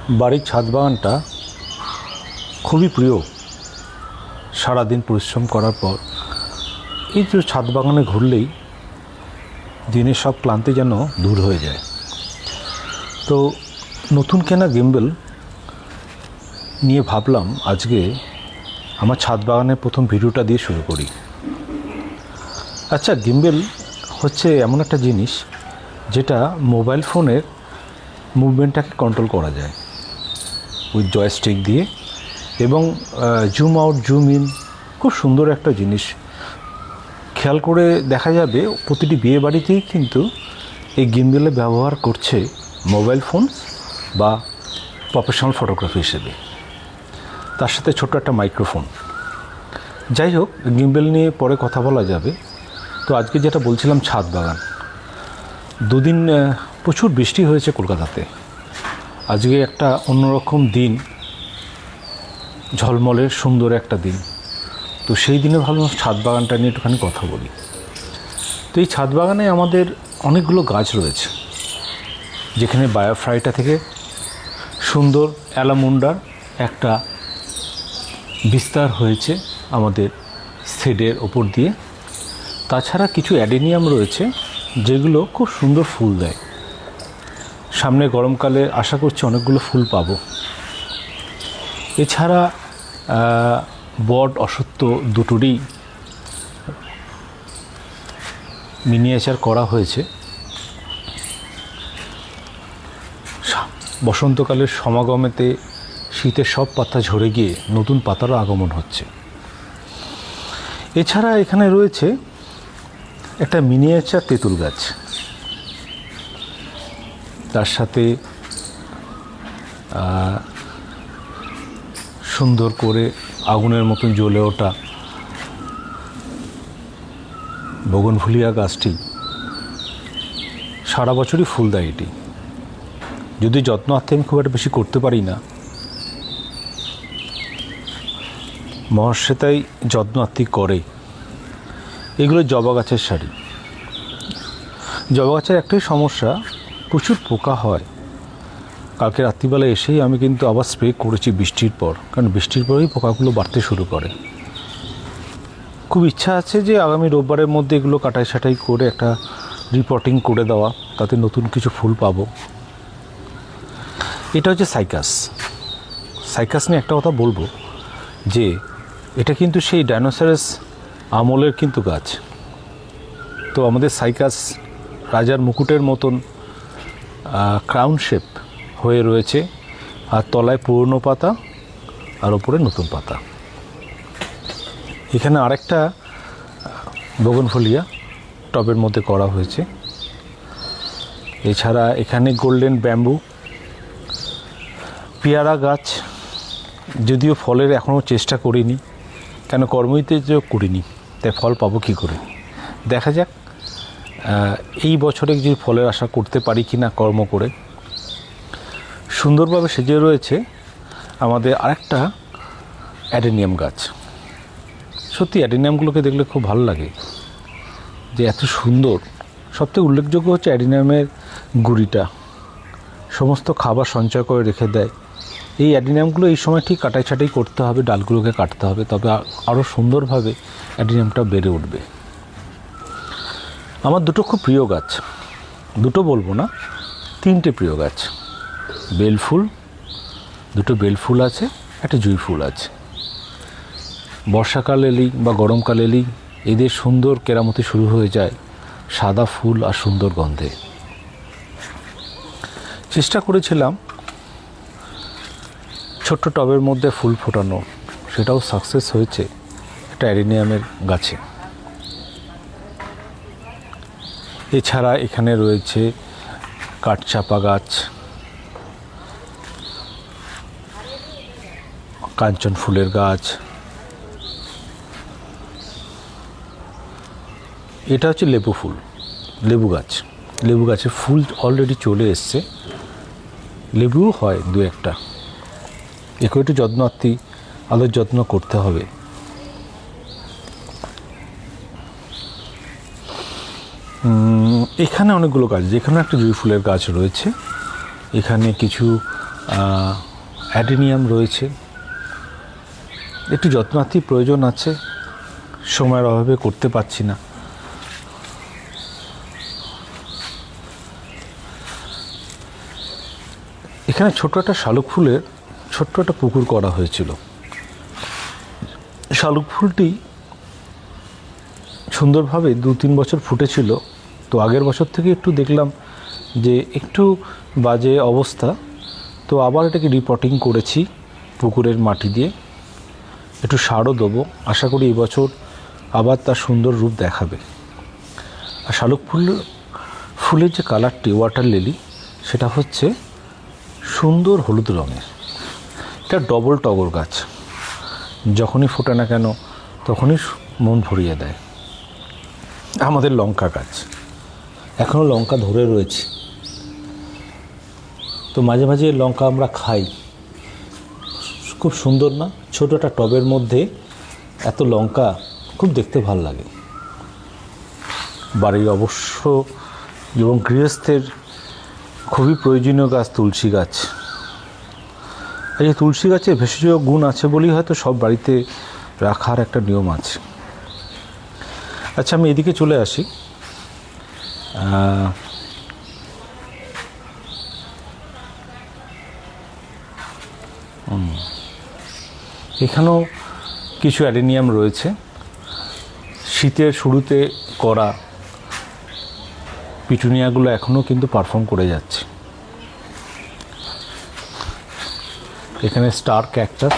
বাড়ির ছাদ বাগানটা খুবই প্রিয়। সারাদিন পরিশ্রম করার পর এই যে ছাদ বাগানে ঘুরলেই দিনের সব ক্লান্তি যেন দূর হয়ে যায়। তো নতুন কেনা গিম্বল নিয়ে ভাবলাম আজকে আমার ছাদ বাগানের প্রথম ভিডিওটা দিয়ে শুরু করি। আচ্ছা, গিম্বল হচ্ছে এমন একটা জিনিস যেটা মোবাইল ফোনের মুভমেন্টটাকে কন্ট্রোল করা যায় উইথ জয়স্টিক দিয়ে, এবং জুম আউট জুম ইন খুব সুন্দর একটা জিনিস। খেয়াল করে দেখা যাবে প্রতিটি বিয়ে বাড়িতেই কিন্তু এই গিম্বলে ব্যবহার করছে মোবাইল ফোন বা প্রফেশনাল ফটোগ্রাফি হিসেবে, তার সাথে ছোট্ট একটা মাইক্রোফোন। যাই হোক, গিম্বল নিয়ে পরে কথা বলা যাবে। তো আজকে যেটা বলছিলাম, ছাদ বাগান। দুদিন প্রচুর বৃষ্টি হয়েছে কলকাতাতে। আজকে একটা অন্যরকম দিন, ঝলমলের সুন্দর একটা দিন। তো সেই দিনে ভাবলাম ছাদ বাগানটা নিয়ে একটুখানি কথা বলি। তো এই ছাদ বাগানে আমাদের অনেকগুলো গাছ রয়েছে, যেখানে বায়োফ্রাইটা থেকে সুন্দর অ্যালামুন্ডার একটা বিস্তার হয়েছে আমাদের শেডের ওপর দিয়ে। তাছাড়া কিছু অ্যাডেনিয়াম রয়েছে যেগুলো খুব সুন্দর ফুল দেয়। সামনে গরমকালে আশা করছি অনেকগুলো ফুল পাবো। এছাড়া বট অশ্বত্থ দুটোরই মিনিয়েচার করা হয়েছে। বসন্তকালের সমাগমেতে শীতের সব পাতা ঝরে গিয়ে নতুন পাতারও আগমন হচ্ছে। এছাড়া এখানে রয়েছে একটা মিনিয়েচার তেঁতুল গাছ, তার সাথে সুন্দর করে আগুনের মতন জ্বলে ওঠা বগনভুলিয়া গাছটি সারা বছরই ফুল দেয়। এটি যদি যত্ন আত্মে আমি খুব একটা বেশি করতে পারি না, মহাশ্বেতাই যত্ন আত্মিক করে। এগুলো জবা গাছের সারি। জবা গাছের একটাই সমস্যা, প্রচুর পোকা হয়। কালকে রাত্রিবেলা এসেই আমি কিন্তু আবার স্প্রে করেছি বৃষ্টির পর, কারণ বৃষ্টির পরেই পোকাগুলো বাড়তে শুরু করে। খুব ইচ্ছা আছে যে আগামী রোববারের মধ্যে এগুলো কাটাই ছাটাই করে একটা রিপোর্টিং করে দেওয়া, তাতে নতুন কিছু ফুল পাবো। এটা হচ্ছে সাইকাস। সাইকাস নিয়ে একটা কথা বলবো যে এটা কিন্তু সেই ডাইনোসরাস আমলের কিন্তু গাছ। তো আমাদের সাইকাস রাজার মুকুটের মতন ক্রাউন শেপ হয়ে রয়েছে, আর তলায় পুরনো পাতা আর ওপরে নতুন পাতা। এখানে আরেকটা বগনভুলিয়া টবের মধ্যে করা হয়েছে। এছাড়া এখানে গোল্ডেন ব্যাম্বু, পেয়ারা গাছ। যদিও ফলের এখনও চেষ্টা করিনি, কেন কর্মইতে যে করিনি, তাই ফল পাবো কী করে। দেখা যাক এই বছরে যে ফলের আশা করতে পারি কি না কর্ম করে। সুন্দরভাবে সেজে রয়েছে আমাদের আরেকটা অ্যাডেনিয়াম গাছ। সত্যি অ্যাডেনিয়ামগুলোকে দেখলে খুব ভালো লাগে যে এত সুন্দর। সবথেকে উল্লেখযোগ্য হচ্ছে অ্যাডেনিয়ামের গুঁড়িটা সমস্ত খাবার সঞ্চয় করে রেখে দেয়। এই অ্যাডেনিয়ামগুলো এই সময় ঠিক কাটাই ছাটাই করতে হবে, ডালগুলোকে কাটতে হবে, তবে আরও সুন্দরভাবে অ্যাডেনিয়ামটা বেড়ে উঠবে। আমার দুটো খুব প্রিয় গাছ, দুটো বলবো না, তিনটে প্রিয় গাছ। বেলফুল, দুটো বেলফুল আছে, একটা জুঁই ফুল আছে। বর্ষাকাল এলেই বা গরমকাল এলেই এদের সুন্দর কেরামতি শুরু হয়ে যায় সাদা ফুল আর সুন্দর গন্ধে। চেষ্টা করেছিলাম ছোট্ট টবের মধ্যে ফুল ফোটানো, সেটাও সাকসেস হয়েছে একটা অ্যাডেনিয়ামের গাছে। এছাড়া এখানে রয়েছে কাঠচাপা গাছ, কাঞ্চন ফুলের গাছ। এটা হচ্ছে লেবু ফুল, লেবু গাছ। লেবু গাছে ফুল অলরেডি চলে এসছে, লেবুও হয় দু একটা। একে একটু যত্নার্থী আলোর যত্ন করতে হবে। এখানে অনেকগুলো গাছ, যেখানে একটা জুঁই ফুলের গাছ রয়েছে। এখানে কিছু অ্যাডেনিয়াম রয়েছে। একটু যত্নার্থী প্রয়োজন আছে, সময়ের অভাবে করতে পারছি না। এখানে ছোট্ট একটা শালুক ফুলের ছোট্ট একটা পুকুর করা হয়েছিল। শালুক ফুলটি সুন্দরভাবে 2-3 বছর ফুটেছিল। তো আগের বছর থেকে একটু দেখলাম যে একটু বাজে অবস্থা, তো আবার এটাকে রিপটিং করেছি পুকুরের মাটি দিয়ে। একটু সারও দেবো, আশা করি এবছর আবার তার সুন্দর রূপ দেখাবে। আর শালুক ফুলের যে কালারটি, ওয়াটার লিলি, সেটা হচ্ছে সুন্দর হলুদ রঙের। এটা ডবল টগর গাছ, যখনই ফোটে না কেন তখনই মন ভরিয়ে দেয়। আমাদের লঙ্কা গাছ, এখনও লঙ্কা ধরে রয়েছে, তো মাঝে মাঝে লঙ্কা আমরা খাই। খুব সুন্দর না? ছোটো একটা টবের মধ্যে এত লঙ্কা, খুব দেখতে ভাল লাগে। বাড়ির অবশ্য এবং গৃহস্থের খুবই প্রয়োজনীয় গাছ তুলসী গাছ। এই তুলসী গাছে ভেষজ গুণ আছে বলেই হয়তো সব বাড়িতে রাখার একটা নিয়ম আছে। আচ্ছা, আমি এদিকে চলে আসি। এখানেও কিছু অ্যাডেনিয়াম রয়েছে। শীতের শুরুতে করা পিটুনিয়াগুলো এখনও কিন্তু পারফর্ম করে যাচ্ছে। এখানে স্টার ক্যাকটাস,